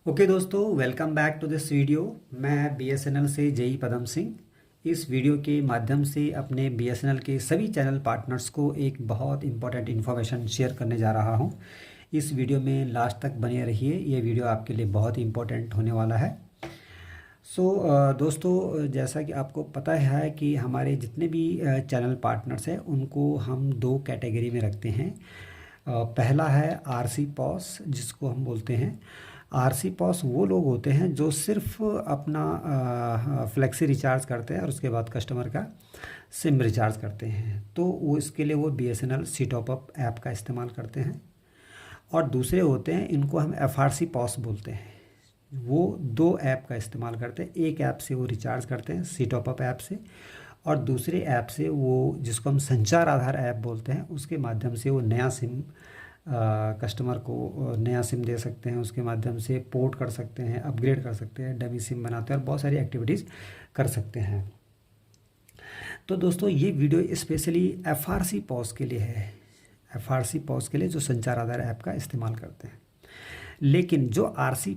Okay दोस्तों, welcome back to this video. मैं BSNL से जेई पदम सिंह इस वीडियो के माध्यम से अपने बीएसएनएल के सभी चैनल पार्टनर्स को एक बहुत इंपॉर्टेंट इन्फॉर्मेशन शेयर करने जा रहा हूं। इस वीडियो में लास्ट तक बने रहिए, ये वीडियो आपके लिए बहुत ही इंपॉर्टेंट होने वाला है। दोस्तों, जैसा कि आपको पता है कि हमारे जितने भी चैनल पार्टनर्स हैं उनको हम दो कैटेगरी में रखते हैं। पहला है आरसी पॉस, जिसको हम बोलते हैं। आरसी पॉस वो लोग होते हैं जो सिर्फ अपना फ्लेक्सी रिचार्ज करते हैं और उसके बाद कस्टमर का सिम रिचार्ज करते हैं, तो वो इसके लिए वो बीएसएनएल सी टॉप अप ऐप का इस्तेमाल करते हैं। और दूसरे होते हैं, इनको हम एफआरसी पॉस बोलते हैं। वो दो ऐप का इस्तेमाल करते हैं। एक ऐप से वो रिचार्ज करते हैं सी टॉप अप ऐप से, और दूसरे ऐप से वो, जिसको हम संचार आधार ऐप बोलते हैं, उसके माध्यम से वो नया सिम कस्टमर को नया सिम दे सकते हैं। उसके माध्यम से पोर्ट कर सकते हैं, अपग्रेड कर सकते हैं, डमी सिम बनाते हैं और बहुत सारी एक्टिविटीज़ कर सकते हैं। तो दोस्तों, ये वीडियो स्पेशली एफआरसी पॉस के लिए है। एफआरसी पॉस के लिए जो संचार आधार ऐप का इस्तेमाल करते हैं। लेकिन जो आरसी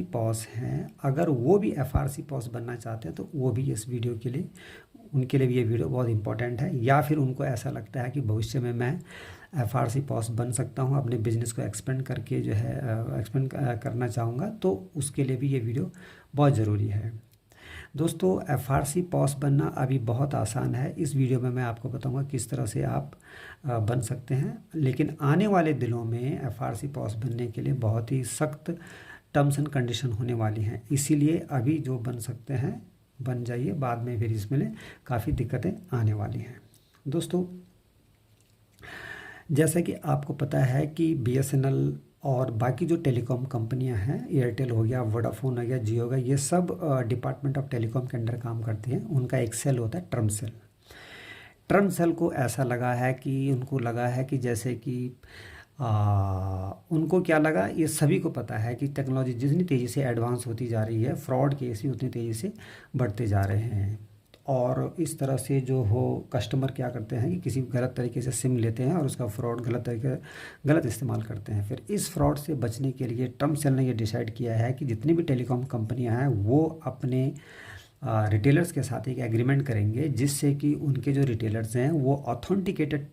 पॉस हैं, अगर वो भी एफआरसी पॉस बनना चाहते हैं तो वो भी इस वीडियो के लिए, उनके लिए भी ये वीडियो बहुत इंपॉर्टेंट है। या फिर उनको ऐसा लगता है कि भविष्य में मैं एफआरसी पॉस बन सकता हूँ, अपने बिजनेस को एक्सपेंड करके जो है एक्सपेंड करना चाहूँगा, तो उसके लिए भी ये वीडियो बहुत ज़रूरी है। दोस्तों, एफआरसी पॉस बनना अभी बहुत आसान है। इस वीडियो में मैं आपको बताऊंगा किस तरह से आप बन सकते हैं। लेकिन आने वाले दिनों में एफआरसी पॉस बनने के लिए बहुत ही सख्त टर्म्स एंड कंडीशन होने वाली हैं। इसीलिए अभी जो बन सकते हैं बन जाइए, बाद में फिर इसमें काफ़ी दिक्कतें आने वाली हैं। दोस्तों, जैसा कि आपको पता है कि बीएसएनएल और बाकी जो टेलीकॉम कंपनियां हैं, एयरटेल हो गया, वोडाफोन हो गया, जियो हो गया, ये सब डिपार्टमेंट ऑफ टेलीकॉम के अंडर काम करती हैं। उनका एक सेल होता है टर्म सेल। टर्म सेल को ऐसा लगा है कि उनको लगा है कि जैसे कि उनको क्या लगा, ये सभी को पता है कि टेक्नोलॉजी जितनी तेज़ी से एडवांस होती जा रही है, फ्रॉड केस भी उतनी तेज़ी से बढ़ते जा रहे हैं। और इस तरह से जो हो, कस्टमर क्या करते हैं कि किसी गलत तरीके से सिम लेते हैं और उसका फ्रॉड गलत इस्तेमाल करते हैं। फिर इस फ्रॉड से बचने के लिए टर्म सेल ने ये डिसाइड किया है कि जितनी भी टेलीकॉम कंपनियां हैं वो अपने रिटेलर्स के साथ एक एग्रीमेंट करेंगे, जिससे कि उनके जो रिटेलर्स हैं वो ऑथेंटिकेटेड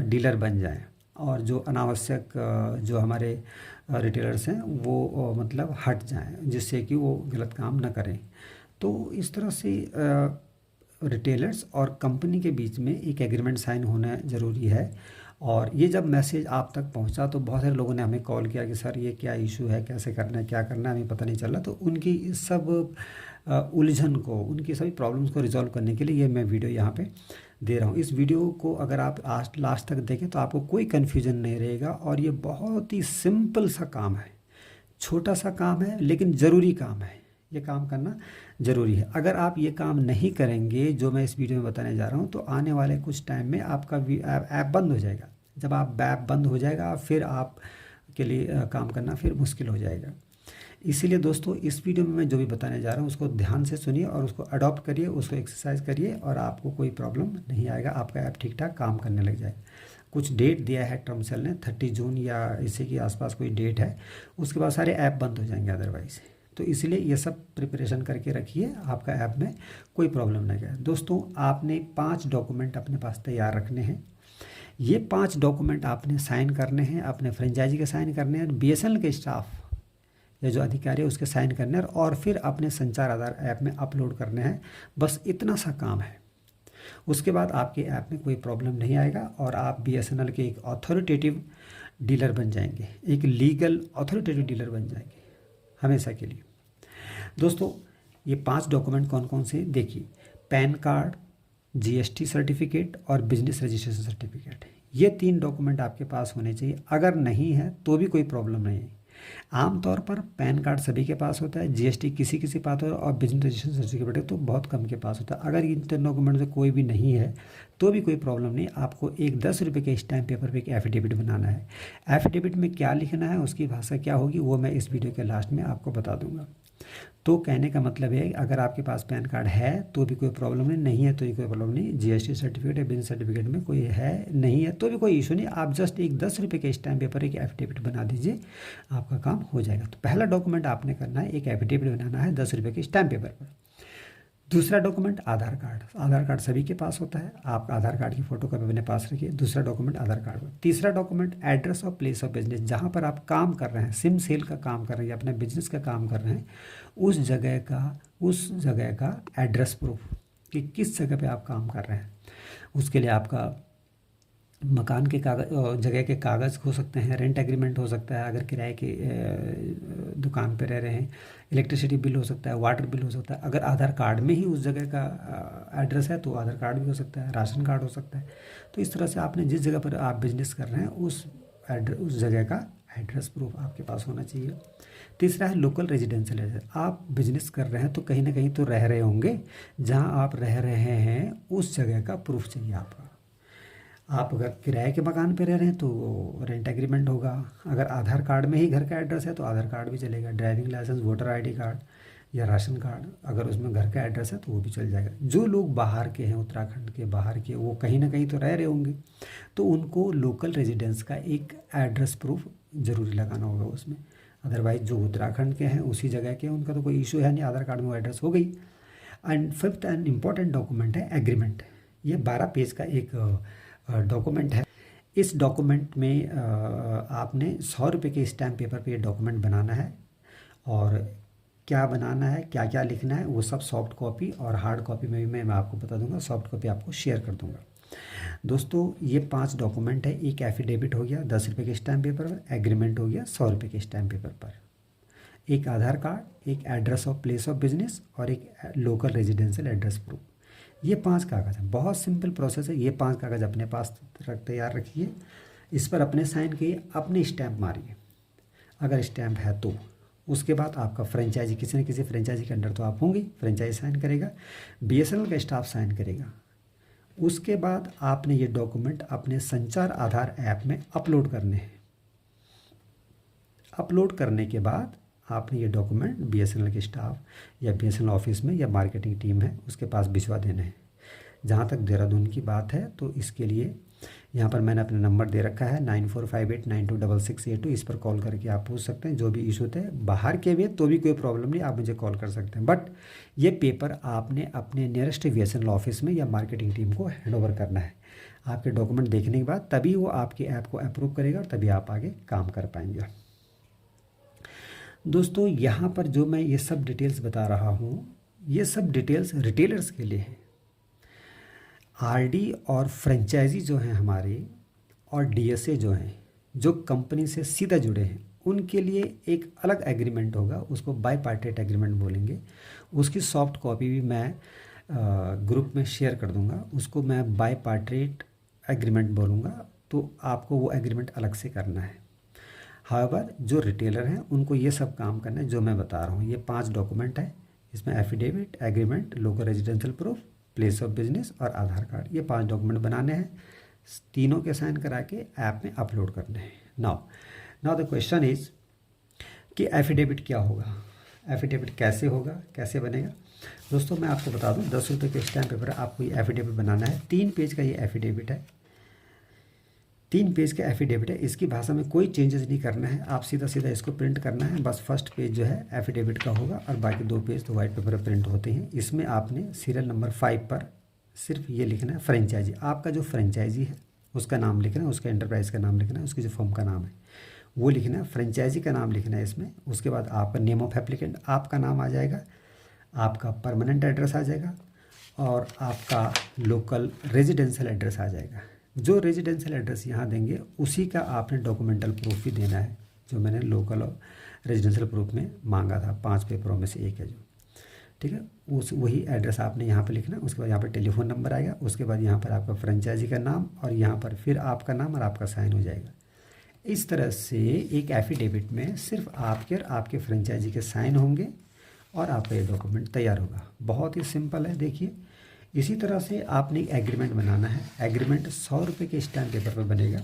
डीलर बन जाएं, और जो अनावश्यक जो हमारे रिटेलर्स हैं वो मतलब हट जाएं, जिससे कि वो गलत काम न करें। तो इस तरह से रिटेलर्स और कंपनी के बीच में एक एग्रीमेंट साइन होना ज़रूरी है। और ये जब मैसेज आप तक पहुंचा तो बहुत सारे लोगों ने हमें कॉल किया कि सर ये क्या इशू है, कैसे करना है, क्या करना है, हमें पता नहीं चल रहा। तो उनकी इस सब उलझन को, उनकी सभी प्रॉब्लम्स को रिजॉल्व करने के लिए ये मैं वीडियो यहाँ पे दे रहा हूँ। इस वीडियो को अगर आप लास्ट तक देखें तो आपको कोई कन्फ्यूजन नहीं रहेगा। और ये बहुत ही सिंपल सा काम है, छोटा सा काम है, लेकिन ज़रूरी काम है। ये काम करना ज़रूरी है। अगर आप ये काम नहीं करेंगे जो मैं इस वीडियो में बताने जा रहा हूँ, तो आने वाले कुछ टाइम में आपका ऐप बंद हो जाएगा। जब आप ऐप बंद हो जाएगा, फिर आप के लिए काम करना फिर मुश्किल हो जाएगा। इसीलिए दोस्तों, इस वीडियो में मैं जो भी बताने जा रहा हूँ उसको ध्यान से सुनिए और उसको अडॉप्ट करिए, उसको एक्सरसाइज करिए, और आपको कोई प्रॉब्लम नहीं आएगा। आपका ऐप ठीक ठाक काम करने लग जाएगा। कुछ डेट दिया है टर्म सेल ने, 30 जून या इसी के आसपास कोई डेट है। उसके बाद सारे ऐप बंद हो जाएंगे अदरवाइज। तो इसलिए ये सब प्रिपरेशन करके रखिए, आपका ऐप में कोई प्रॉब्लम नहीं है। दोस्तों, आपने 5 डॉक्यूमेंट अपने पास तैयार रखने हैं। ये 5 डॉक्यूमेंट आपने साइन करने हैं, अपने फ्रेंचाइजी के साइन करने हैं, बीएसएनएल के स्टाफ या जो अधिकारी है उसके साइन करने हैं, और फिर अपने संचार आधार ऐप में अपलोड करने हैं। बस इतना सा काम है। उसके बाद आपके ऐप में कोई प्रॉब्लम नहीं आएगा और आप बीएसएनएल के एक ऑथोरिटेटिव डीलर बन जाएंगे, एक लीगल ऑथोरिटेटिव डीलर बन जाएंगे हमेशा के लिए। दोस्तों, ये 5 डॉक्यूमेंट कौन कौन से देखिए। पैन कार्ड, जीएसटी सर्टिफिकेट और बिजनेस रजिस्ट्रेशन सर्टिफिकेट। ये 3 डॉक्यूमेंट आपके पास होने चाहिए। अगर नहीं है तो भी कोई प्रॉब्लम नहीं है। आमतौर पर पैन कार्ड सभी के पास होता है, जीएसटी किसी किसी पास होता है, और बिजनेस रजिस्ट्रेशन सर्टिफिकेट तो बहुत कम के पास होता है। अगर इन 3 डॉक्यूमेंट से कोई भी नहीं है तो भी कोई प्रॉब्लम नहीं। आपको एक 10 रुपये के स्टैम्प पेपर पे एक एफिडेविट बनाना है। एफिडेविट में क्या लिखना है, उसकी भाषा क्या होगी, वो मैं इस वीडियो के लास्ट में आपको बता दूंगा। तो कहने का मतलब है अगर आपके पास पैन कार्ड है तो भी कोई प्रॉब्लम नहीं, नहीं है तो भी कोई प्रॉब्लम नहीं, जीएसटी सर्टिफिकेट या बिन सर्टिफिकेट में कोई है नहीं है तो भी कोई इशू नहीं, आप जस्ट एक 10 रुपये के स्टैम्प पेपर एक एफिडेविट बना दीजिए, आपका काम हो जाएगा। तो पहला डॉक्यूमेंट आपने करना है, एक एफिडेविट बनाना है 10 रुपये के स्टैम्प पेपर पर। दूसरा डॉक्यूमेंट आधार कार्ड, आधार कार्ड सभी के पास होता है, आप आधार कार्ड की फोटो कॉपी अपने पास रखिए। दूसरा डॉक्यूमेंट आधार कार्ड। तीसरा डॉक्यूमेंट एड्रेस और प्लेस ऑफ बिजनेस, जहाँ पर आप काम कर रहे हैं, सिम सेल का काम कर रहे हैं या अपने बिजनेस का काम कर रहे हैं, उस जगह का एड्रेस प्रूफ कि किस जगह पे आप काम कर रहे हैं। उसके लिए आपका मकान के कागज, जगह के कागज़ हो सकते हैं, रेंट एग्रीमेंट हो सकता है अगर किराए की दुकान पे रह रहे हैं, इलेक्ट्रिसिटी बिल हो सकता है, वाटर बिल हो सकता है। अगर आधार कार्ड में ही उस जगह का एड्रेस है तो आधार कार्ड भी हो सकता है, राशन कार्ड हो सकता है। तो इस तरह से आपने जिस जगह पर आप बिजनेस कर रहे हैं उस जगह का एड्रेस प्रूफ आपके पास होना चाहिए। तीसरा है लोकल रेजिडेंशियल एड्रेस, आप बिजनेस कर रहे हैं तो कहीं ना कहीं तो रह रहे होंगे, जहाँ आप रह रहे हैं उस जगह का प्रूफ चाहिए आपका। आप अगर किराए के मकान पे रह रहे हैं तो रेंट एग्रीमेंट होगा, अगर आधार कार्ड में ही घर का एड्रेस है तो आधार कार्ड भी चलेगा, driving licence, voter ID card या राशन कार्ड अगर उसमें घर का एड्रेस है तो वो भी चल जाएगा। जो लोग बाहर के हैं, उत्तराखंड के बाहर के, वो कहीं ना कहीं तो रह रहे होंगे, तो उनको लोकल रेजिडेंस का एक एड्रेस प्रूफ ज़रूरी लगाना होगा उसमें। अदरवाइज जो उत्तराखंड के हैं उसी जगह के, उनका तो कोई इशू है नहीं, आधार कार्ड में वो एड्रेस हो गई। And fifth and important document है एग्रीमेंट। ये 12 पेज का एक डॉक्यूमेंट है। इस डॉक्यूमेंट में आपने 100 रुपये के स्टैम्प पेपर पे ये डॉक्यूमेंट बनाना है, और क्या बनाना है, क्या क्या लिखना है, वो सब सॉफ्ट कॉपी और हार्ड कॉपी में भी मैं आपको बता दूंगा, सॉफ्ट कॉपी आपको शेयर कर दूंगा। दोस्तों ये 5 डॉक्यूमेंट है, एक एफिडेविट हो गया 10 रुपये के स्टैम्प पेपर पर, एग्रीमेंट हो गया 100 रुपये के स्टैम्प पेपर पर, एक आधार कार्ड, एक address of place of business और एक लोकल रेजिडेंशियल एड्रेस प्रूफ। ये 5 कागज़ हैं, बहुत सिंपल प्रोसेस है। ये 5 कागज़ अपने पास तैयार रखिए, इस पर अपने साइन किए, अपने स्टैंप मारिए अगर स्टैंप है तो। उसके बाद आपका फ्रेंचाइजी, किसी न किसी फ्रेंचाइजी के अंडर तो आप होंगे, फ्रेंचाइजी साइन करेगा, बीएसएनएल का स्टाफ साइन करेगा। उसके बाद आपने ये डॉक्यूमेंट अपने संचार आधार ऐप में अपलोड करने हैं। अपलोड करने के बाद आपने ये डॉक्यूमेंट बीएसएनएल के स्टाफ या बीएसएनएल ऑफिस में या मार्केटिंग टीम है उसके पास भिजवा देना है। जहाँ तक देहरादून की बात है तो इसके लिए यहाँ पर मैंने अपना नंबर दे रखा है 9458926682, इस पर कॉल करके आप पूछ सकते हैं जो भी इशू थे। बाहर के भी तो भी कोई प्रॉब्लम नहीं, आप मुझे कॉल कर सकते हैं। बट ये पेपर आपने अपने नियरेस्ट बीएसएनएल ऑफिस में या मार्केटिंग टीम को हैंड ओवर करना है। आपके डॉक्यूमेंट देखने के बाद तभी वो आपके ऐप को अप्रूव करेगा और तभी आप आगे काम कर पाएंगे। दोस्तों यहाँ पर जो मैं ये सब डिटेल्स बता रहा हूँ, ये सब डिटेल्स रिटेलर्स के लिए है। आरडी और फ्रेंचाइजी जो हैं हमारे, और डीएसए जो हैं, जो कंपनी से सीधा जुड़े हैं, उनके लिए एक अलग एग्रीमेंट होगा, उसको बाईपार्टेट एग्रीमेंट बोलेंगे। उसकी सॉफ्ट कॉपी भी मैं ग्रुप में शेयर कर दूंगा, उसको मैं बाईपार्टेट एग्रीमेंट बोलूँगा, तो आपको वो एग्रीमेंट अलग से करना है। हाउएवर जो रिटेलर हैं उनको ये सब काम करना है जो मैं बता रहा हूँ। ये 5 डॉक्यूमेंट है, इसमें affidavit, agreement, local residential proof, place of business और आधार कार्ड, ये 5 डॉक्यूमेंट बनाने हैं, तीनों के साइन करा के ऐप में अपलोड करने हैं। नाउ द क्वेश्चन इज कि एफिडेविट क्या होगा, एफिडेविट कैसे होगा, कैसे बनेगा। दोस्तों मैं आपको बता दूँ, 10 रुपये के स्टैम्प पेपर आपको ये एफिडेविट बनाना है। 3 पेज का ये एफिडेविट है, 3 पेज का एफिडेविट है। इसकी भाषा में कोई चेंजेस नहीं करना है, आप सीधा सीधा इसको प्रिंट करना है। बस फर्स्ट पेज जो है एफिडेविट का होगा और बाकी 2 पेज तो वाइट पेपर पर प्रिंट होते हैं। इसमें आपने सीरियल नंबर 5 पर सिर्फ ये लिखना है फ्रेंचाइजी, आपका जो फ्रेंचाइजी है उसका नाम लिखना है, उसका एंटरप्राइज़ का नाम लिखना है, उसकी जो फर्म का नाम है वो लिखना है, फ्रेंचाइजी का नाम लिखना है इसमें। उसके बाद आपका नेम ऑफ एप्लीकेंट, आपका नाम आ जाएगा, आपका परमानेंट एड्रेस आ जाएगा और आपका लोकल रेजिडेंशियल एड्रेस आ जाएगा। जो रेजिडेंशियल एड्रेस यहाँ देंगे उसी का आपने डॉक्यूमेंटल प्रूफ भी देना है, जो मैंने लोकल और रेजिडेंशियल प्रूफ में मांगा था। 5 पेपरों में से एक है जो, ठीक है, वही एड्रेस आपने यहाँ पर लिखना है। उसके बाद यहाँ पर टेलीफोन नंबर आएगा, उसके बाद यहाँ पर आपका फ्रेंचाइजी का नाम और यहाँ पर फिर आपका नाम और आपका साइन हो जाएगा। इस तरह से एक एफिडेविट में सिर्फ आपके और आपके फ्रेंचाइजी के साइन होंगे और आपका ये डॉक्यूमेंट तैयार होगा। बहुत ही सिंपल है, देखिए। इसी तरह से आपने एक एग्रीमेंट बनाना है। एग्रीमेंट 100 रुपये के स्टैम्प पेपर पर बनेगा।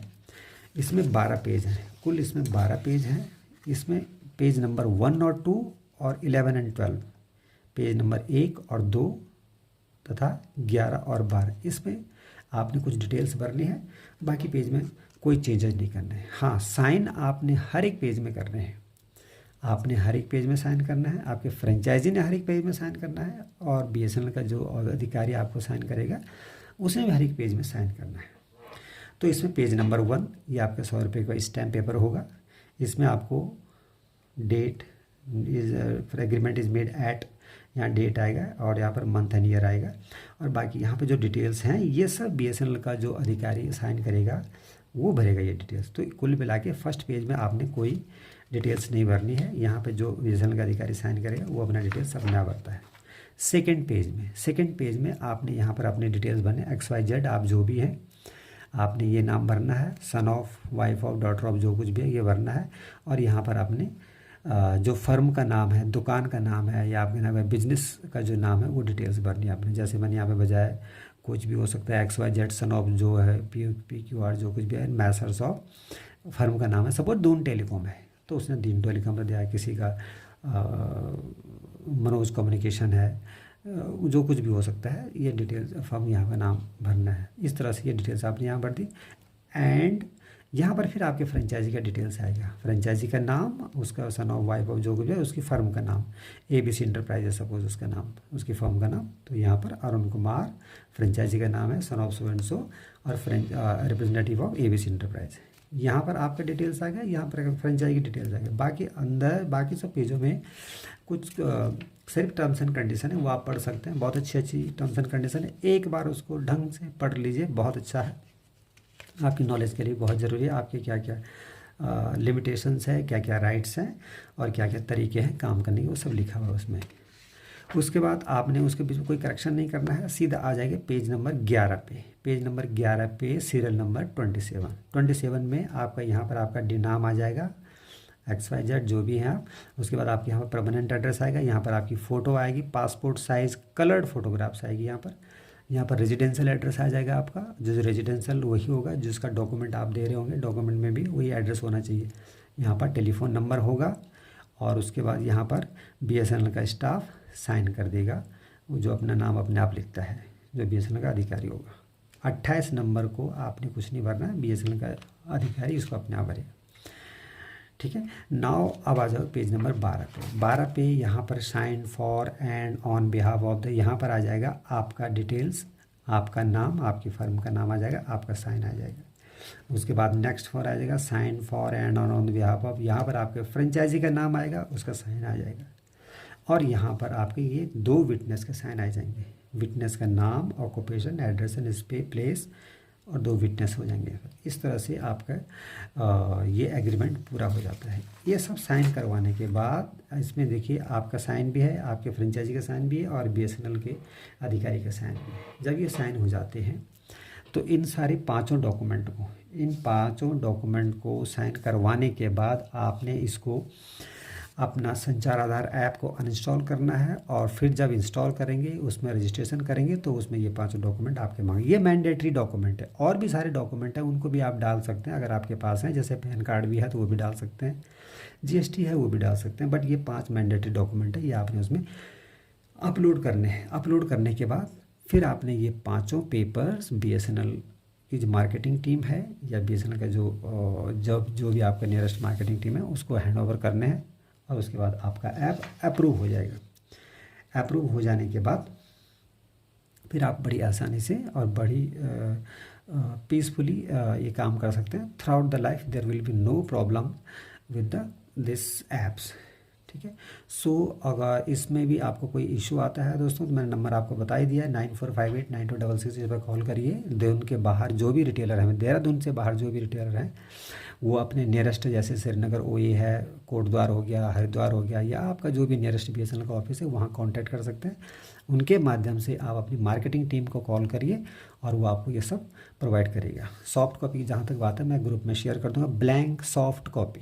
इसमें 12 पेज हैं, कुल इसमें 12 पेज हैं। इसमें पेज नंबर 1 और 2 और 11 एंड 12, पेज नंबर 1 और 2 तथा 11 और 12, इसमें आपने कुछ डिटेल्स भरनी है। बाकी पेज में कोई चेंजेस नहीं करने हैं। हाँ, साइन आपने हर एक पेज में करने हैं। आपने हर एक पेज में साइन करना है, आपके फ्रेंचाइजी ने हर एक पेज में साइन करना है, और बीएसएनएल का जो अधिकारी आपको साइन करेगा उसने भी हर एक पेज में साइन करना है। तो इसमें पेज नंबर 1, ये आपका 100 रुपये का स्टैम्प पेपर होगा। इसमें आपको date is agreement is made at, यहाँ डेट आएगा और यहाँ पर मंथ एंड ईयर आएगा, और बाकी यहाँ पे जो डिटेल्स हैं ये सब बीएसएनएल का जो अधिकारी साइन करेगा वो भरेगा ये डिटेल्स। तो कुल मिला के फर्स्ट पेज में आपने कोई डिटेल्स नहीं भरनी है। यहाँ पे जो बीएसएनएल का अधिकारी साइन करेगा वो अपना डिटेल्स अपना भरता है। सेकंड पेज में आपने यहाँ पर अपने डिटेल्स भरने, XYZ आप जो भी हैं आपने ये नाम भरना है, son of, wife of, daughter of, जो कुछ भी है ये भरना है। और यहाँ पर आपने जो फर्म का नाम है, दुकान का नाम है, या आपके नाम है बिजनेस का जो नाम है वो डिटेल्स भरनी है आपने। जैसे मैंने यहाँ पे बजाय कुछ भी हो सकता है, XYZ सन ऑफ जो है, PQR जो कुछ भी है, मैसर्स ऑफ, फर्म का नाम है, सपोज दून टेलीकॉम है तो उसने दीन टेलीकॉम दिया है, किसी का मनोज कम्युनिकेशन है, जो कुछ भी हो सकता है, ये डिटेल्स फर्म यहाँ का नाम भरना है। इस तरह से ये डिटेल्स आपने यहाँ भर दी। एंड यहाँ पर फिर आपके फ्रेंचाइजी का डिटेल्स आएगा, फ्रेंचाइजी का नाम, उसका सन ऑफ, वाइफ ऑफ, जो कुछ है, उसकी फर्म का नाम, ABC इंटरप्राइज है सपोज उसका नाम, उसकी फर्म का नाम। तो यहाँ पर अरुण कुमार फ्रेंचाइजी का नाम है, son of so and so, और रिप्रेजेंटेटिव ऑफ ABC इंटरप्राइज। यहाँ पर आपका डिटेल्स आ गया, यहाँ पर फ्रेंचाइजी की डिटेल्स आ गया। बाकी अंदर बाकी सब पेजों में कुछ सिर्फ टर्म्स एंड कंडीशन है, वो आप पढ़ सकते हैं। बहुत अच्छी टर्म्स एंड कंडीशन है, एक बार उसको ढंग से पढ़ लीजिए, बहुत अच्छा है, आपकी नॉलेज के लिए बहुत ज़रूरी है। आपके क्या क्या लिमिटेशंस है, क्या क्या राइट्स हैं, और क्या क्या तरीके हैं काम करने के, वो सब लिखा हुआ है उसमें। उसके बाद आपने उसके बीच में कोई करेक्शन नहीं करना है, सीधा आ जाएगा पेज नंबर 11 पे। पेज नंबर 11 पे सीरियल नंबर 27 में आपका यहाँ पर आपका नाम आ जाएगा, XYZ जो भी हैं आप। उसके बाद आपके यहाँ पर परमानेंट एड्रेस आएगा, यहाँ पर आपकी फ़ोटो आएगी, पासपोर्ट साइज़ कलर्ड फोटोग्राफ्स आएगी यहाँ पर रेजिडेंशियल एड्रेस आ जाएगा आपका, जो रेजिडेंशियल वही होगा जिसका डॉक्यूमेंट आप दे रहे होंगे, डॉक्यूमेंट में भी वही एड्रेस होना चाहिए। यहाँ पर टेलीफोन नंबर होगा, और उसके बाद यहाँ पर BSNL का स्टाफ साइन कर देगा, वो जो अपना नाम अपने आप लिखता है, जो BSNL का अधिकारी होगा। 28 नंबर को आपने कुछ नहीं भरना है, BSNL का अधिकारी इसको अपने आप भरेगा, ठीक है। नाउ अब आ जाओ पेज नंबर 12 पे यहाँ पर sign for and on behalf of the, यहाँ पर आ जाएगा आपका डिटेल्स, आपका नाम, आपकी फर्म का नाम आ जाएगा, आपका साइन आ जाएगा। उसके बाद नेक्स्ट फॉर आ जाएगा sign for and on behalf of, यहाँ पर आपके फ्रेंचाइजी का नाम आएगा, उसका साइन आ जाएगा। और यहाँ पर आपके ये 2 विटनेस के साइन आ जाएंगे, विटनेस का नाम, ऑक्यूपेशन, एड्रेस एंड प्लेस, और 2 विटनेस हो जाएंगे। इस तरह से आपका ये एग्रीमेंट पूरा हो जाता है। ये सब साइन करवाने के बाद इसमें देखिए आपका साइन भी है, आपके फ्रेंचाइजी का साइन भी है, और BSNL के अधिकारी का साइन भी है। जब ये साइन हो जाते हैं तो इन सारे 5 डॉक्यूमेंट को साइन करवाने के बाद आपने इसको अपना संचार आधार ऐप को अनइंस्टॉल करना है, और फिर जब इंस्टॉल करेंगे उसमें रजिस्ट्रेशन करेंगे तो उसमें ये 5 डॉक्यूमेंट आपके मांगे। ये मैंडेटरी डॉक्यूमेंट है, और भी सारे डॉक्यूमेंट हैं उनको भी आप डाल सकते हैं अगर आपके पास हैं, जैसे पैन कार्ड भी है तो वो भी डाल सकते हैं, GST है वो भी डाल सकते हैं, बट ये 5 मैंडेटरी डॉक्यूमेंट है, ये आपने उसमें अपलोड करने हैं। अपलोड करने के बाद फिर आपने ये 5 पेपर्स BSNL की जो मार्केटिंग टीम है, या BSNL का जो भी आपका नियरेस्ट मार्केटिंग टीम है उसको हैंड ओवर करने हैं, और उसके बाद आपका ऐप अप्रूव हो जाएगा। अप्रूव हो जाने के बाद फिर आप बड़ी आसानी से और बड़ी पीसफुली ये काम कर सकते हैं। Throughout the life there will be no problem with this apps, ठीक है। सो अगर इसमें भी आपको कोई इशू आता है दोस्तों, तो मैंने नंबर आपको बता ही दिया है, 94589266, इस पर कॉल करिए। देहरादून के बाहर जो भी रिटेलर हैं, देहरादून से बाहर जो भी रिटेलर हैं, वो अपने नियरेस्ट, जैसे श्रीनगर OE है, कोटद्वार हो गया, हरिद्वार हो गया, या आपका जो भी नियरेस्ट BSNL का ऑफिस है वहाँ कांटेक्ट कर सकते हैं। उनके माध्यम से आप अपनी मार्केटिंग टीम को कॉल करिए और वो आपको ये सब प्रोवाइड करेगा। सॉफ्ट कॉपी जहाँ तक बात है मैं ग्रुप में शेयर कर दूँगा, ब्लैंक सॉफ्ट कॉपी,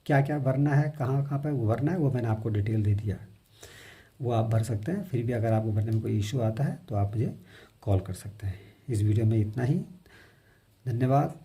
क्या क्या भरना है, कहाँ कहाँ पर वो भरना है, वो मैंने आपको डिटेल दे दिया, वो आप भर सकते हैं। फिर भी अगर आपको भरने में कोई इशू आता है तो आप मुझे कॉल कर सकते हैं। इस वीडियो में इतना ही, धन्यवाद।